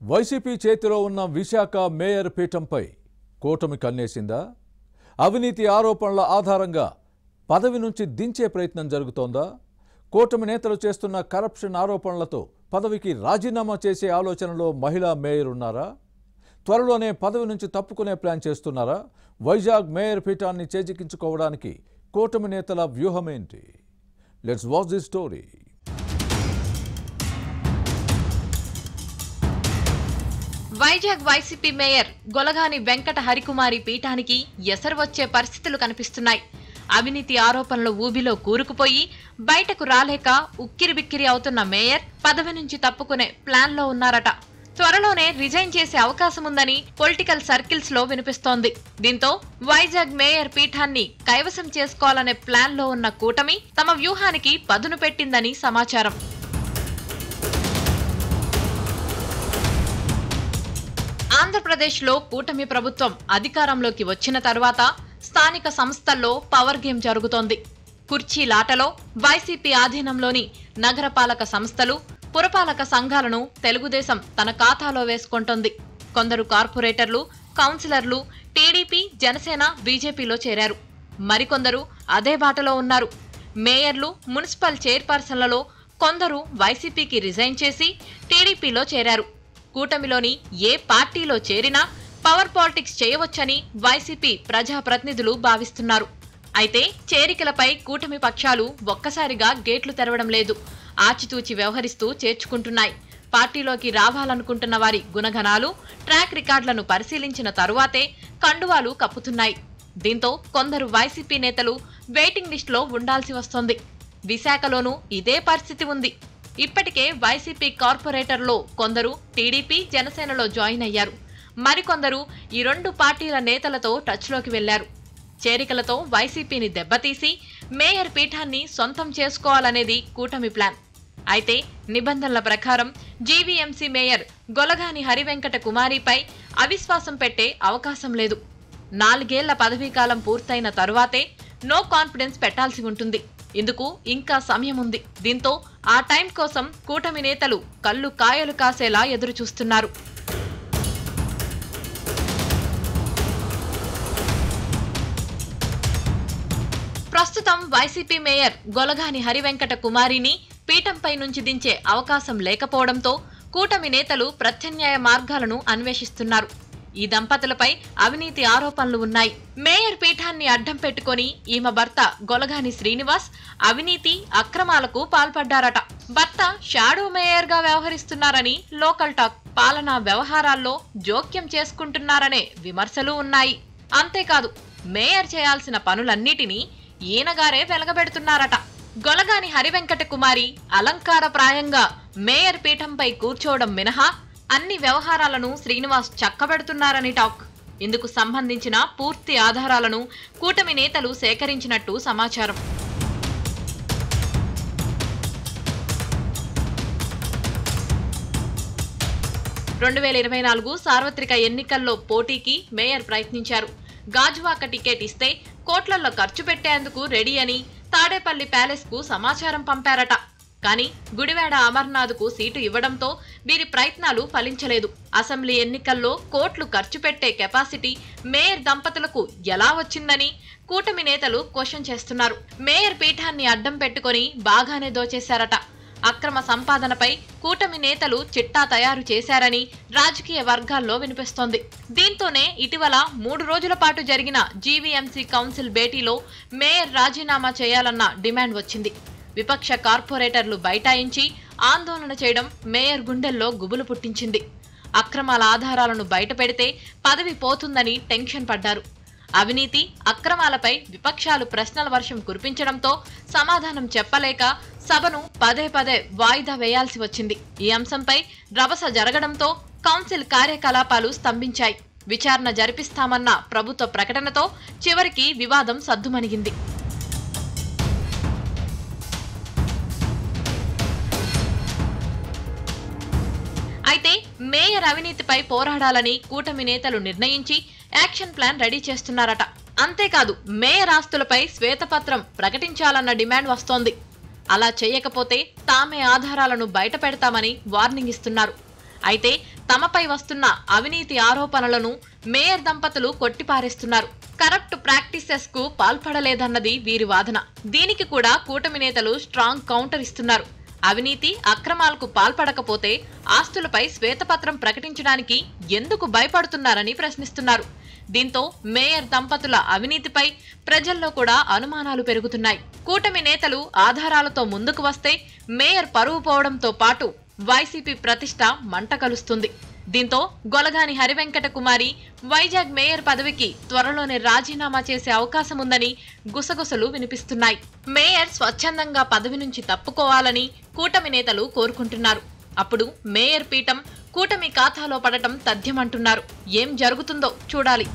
YCP చేతిలో ఉన్న Visakha mayor పీఠంపై కూటమి కన్నేసిందా? అవినీతి ఆరోపణల ఆధారంగా పదవి నుంచి దించే ప్రయత్నం జరుగుతోందా? కూటమి నేతలు చేస్తున్న కరప్షన్ ఆరోపణలతో పదవికి రాజీనామా చేసే ఆలోచనలో మహిళా మేయర్ ఉన్నారా? త్వరలోనే పదవి నుంచి తప్పుకునే ప్లాన్ చేస్తున్నారా? వైజాగ్ మేయర్ పీఠాన్ని చేజిక్కించుకోవడానికి కూటమి నేతల వ్యూహమేంటి? Let's watch this story. Vizag YCP mayor Golagani Venkata Harikumari పీఠానికి ఎసరు వచ్చే పరిస్థితులు కనిపిస్తున్నాయి. అవినీతి ఆరోపణల ఊబిలో కూరుకుపోయి బయటకు రాలేక ఉక్కిరిబిక్కిరి అవుతున్న మేయర్ పదవి నుంచి తప్పుకునే ప్లాన్ లో ఉన్నారట. త్వరలోనే రిజైన్ చేసే అవకాశం ఉందని పొలిటికల్ సర్కిల్స్ లో వినిపిస్తోంది. దీంతో వైజాగ్ మేయర్ పీఠాన్ని కైవసం చేసుకోవాలనే ప్లాన్ లో ఉన్న కూటమి తమ వ్యూహానికి పదును పెట్టిందని సమాచారం. ఆంధ్రప్రదేశ్లో కూటమి ప్రభుత్వం అధికారంలోకి వచ్చిన తర్వాత స్థానిక సంస్థల్లో పవర్ గేమ్ జరుగుతోంది. కుర్చీలాటలో వైసీపీ ఆధీనంలోని నగరపాలక సంస్థలు, పురపాలక సంఘాలను తెలుగుదేశం తన ఖాతాలో వేసుకుంటోంది. కొందరు కార్పొరేటర్లు, కౌన్సిలర్లు టీడీపీ, జనసేన, బీజేపీలో చేరారు. మరికొందరు అదే బాటలో ఉన్నారు. మేయర్లు, మున్సిపల్ చైర్పర్సన్లలో కొందరు వైసీపీకి రిజైన్ చేసి టీడీపీలో చేరారు. కూటమిలోని ఏ పార్టీలో చేరినా పవర్ పాలిటిక్స్ చేయవచ్చని వైసీపీ ప్రజాప్రతినిధులు భావిస్తున్నారు. అయితే చేరికలపై కూటమి పక్షాలు ఒక్కసారిగా గేట్లు తెరవడం లేదు. ఆచితూచి వ్యవహరిస్తూ చేర్చుకుంటున్నాయి. పార్టీలోకి రావాలనుకుంటున్న వారి గుణగణాలు, ట్రాక్ రికార్డులను పరిశీలించిన తరువాతే కండువాలు కప్పుతున్నాయి. దీంతో కొందరు వైసీపీ నేతలు వెయిటింగ్ లిస్టులో ఉండాల్సి వస్తోంది. విశాఖలోనూ ఇదే పరిస్థితి ఉంది. ఇప్పటికే వైసీపీ కార్పొరేటర్లో కొందరు టీడీపీ, జనసేనలో జాయిన్ అయ్యారు. మరికొందరు ఈ రెండు పార్టీల నేతలతో టచ్లోకి వెళ్లారు. చేరికలతో వైసీపీని దెబ్బతీసి మేయర్ పీఠాన్ని సొంతం చేసుకోవాలనేది కూటమి ప్లాన్. అయితే నిబంధనల ప్రకారం జీవీఎంసీ మేయర్ గొలగాని హరివెంకట కుమారిపై అవిశ్వాసం పెట్టే అవకాశం లేదు. 4 ఏళ్ల పదవీకాలం పూర్తయిన తరువాతే నో కాన్ఫిడెన్స్ పెట్టాల్సి ఉంటుంది. ఇందుకు ఇంకా సమయం ఉంది. దీంతో ఆ టైం కోసం కూటమి నేతలు కళ్ళు కాయలు కాసేలా ఎదురు చూస్తున్నారు. ప్రస్తుతం వైసీపీ మేయర్ గొలగాని హరివెంకట కుమారిని పీఠంపై నుంచి దించే అవకాశం లేకపోవడంతో కూటమి నేతలు ప్రత్యామ్నాయ మార్గాలను అన్వేషిస్తున్నారు. ఈ దంపతులపై అవినీతి ఆరోపణలు ఉన్నాయి. మేయర్ పీఠాన్ని అడ్డం పెట్టుకుని ఈమె భర్త గొలగాని శ్రీనివాస్ అవినీతి అక్రమాలకు పాల్పడ్డారట. భర్త షాడో మేయర్ గా వ్యవహరిస్తున్నారని లోకల్ టాక్. పాలనా వ్యవహారాల్లో జోక్యం చేసుకుంటున్నారనే విమర్శలు ఉన్నాయి. అంతేకాదు, మేయర్ చేయాల్సిన పనులన్నిటినీ ఈయనగారే వెలగబెడుతున్నారట. గొలగాని హరివెంకట కుమారి అలంకారప్రాయంగా మేయర్ పీఠంపై కూర్చోవడం మినహా అన్ని వ్యవహారాలను శ్రీనివాస్ చక్కబెడుతున్నారని టాక్. ఇందుకు సంబంధించిన పూర్తి ఆధారాలను కూటమి నేతలు సేకరించినట్టు సమాచారం. సార్వత్రిక ఎన్నికల్లో పోటీకి మేయర్ ప్రయత్నించారు. గాజువాక టికెట్ ఇస్తే కోట్లల్లో ఖర్చు పెట్టేందుకు రెడీ అని తాడేపల్లి ప్యాలెస్ కు సమాచారం పంపారట. కానీ గుడివాడ అమర్నాథ్ కు సీటు ఇవ్వడంతో వీరి ప్రయత్నాలు ఫలించలేదు. అసెంబ్లీ ఎన్నికల్లో కోట్లు ఖర్చు పెట్టే కెపాసిటీ మేయర్ దంపతులకు ఎలా వచ్చిందని కూటమి నేతలు క్వశ్చన్ చేస్తున్నారు. మేయర్ పీఠాన్ని అడ్డం పెట్టుకుని బాగానే దోచేశారట. అక్రమ సంపాదనపై కూటమి నేతలు చిట్టా తయారు చేశారని రాజకీయ వర్గాల్లో వినిపిస్తోంది. దీంతోనే ఇటీవల 3 రోజుల పాటు జరిగిన జీవీఎంసీ కౌన్సిల్ భేటీలో మేయర్ రాజీనామా చేయాలన్న డిమాండ్ వచ్చింది. విపక్ష కార్పొరేటర్లు బైఠాయించి ఆందోళన చేయడం మేయర్ గుండెల్లో గుబులు పుట్టించింది. అక్రమాల ఆధారాలను బయటపెడితే పదవి పోతుందని టెన్షన్ పడ్డారు. అవినీతి అక్రమాలపై విపక్షాలు ప్రశ్నల వర్షం కురిపించడంతో సమాధానం చెప్పలేక సభను పదే వాయిదా వేయాల్సి వచ్చింది. ఈ అంశంపై రభస జరగడంతో కౌన్సిల్ కార్యకలాపాలు స్తంభించాయి. విచారణ జరిపిస్తామన్న ప్రభుత్వ ప్రకటనతో చివరికి వివాదం సద్దుమణిగింది. అయితే మేయర్ అవినీతిపై పోరాడాలని కూటమి నేతలు నిర్ణయించి యాక్షన్ ప్లాన్ రెడీ చేస్తున్నారట. అంతేకాదు, మేయర్ ఆస్తులపై శ్వేతపత్రం ప్రకటించాలన్న డిమాండ్ వస్తోంది. అలా చేయకపోతే తామే ఆధారాలను బయట పెడతామని వార్నింగ్ ఇస్తున్నారు. అయితే తమపై వస్తున్న అవినీతి ఆరోపణలను మేయర్ దంపతులు కొట్టిపారేస్తున్నారు. కరప్ట్ ప్రాక్టీసెస్ కు పాల్పడలేదన్నది వీరి వాదన. దీనికి కూడా కూటమి నేతలు స్ట్రాంగ్ కౌంటర్ ఇస్తున్నారు. అవినీతి అక్రమాలకు పాల్పడకపోతే ఆస్తులపై శ్వేతపత్రం ప్రకటించడానికి ఎందుకు భయపడుతున్నారని ప్రశ్నిస్తున్నారు. దీంతో మేయర్ దంపతుల అవినీతిపై ప్రజల్లో కూడా అనుమానాలు పెరుగుతున్నాయి. కూటమి నేతలు ఆధారాలతో ముందుకు వస్తే మేయర్ పరువు పోవడంతో పాటు వైసీపీ ప్రతిష్ట మంట కలుస్తుంది. దీంతో గొలగాని హరివెంకట కుమారి వైజాగ్ మేయర్ పదవికి త్వరలోనే రాజీనామా చేసే అవకాశం ఉందని గుసగుసలు వినిపిస్తున్నాయి. మేయర్ స్వచ్ఛందంగా పదవి నుంచి తప్పుకోవాలని కూటమి నేతలు కోరుకుంటున్నారు. అప్పుడు మేయర్ పీఠం కూటమి ఖాతాలో పడటం తథ్యమంటున్నారు. ఏం జరుగుతుందో చూడాలి.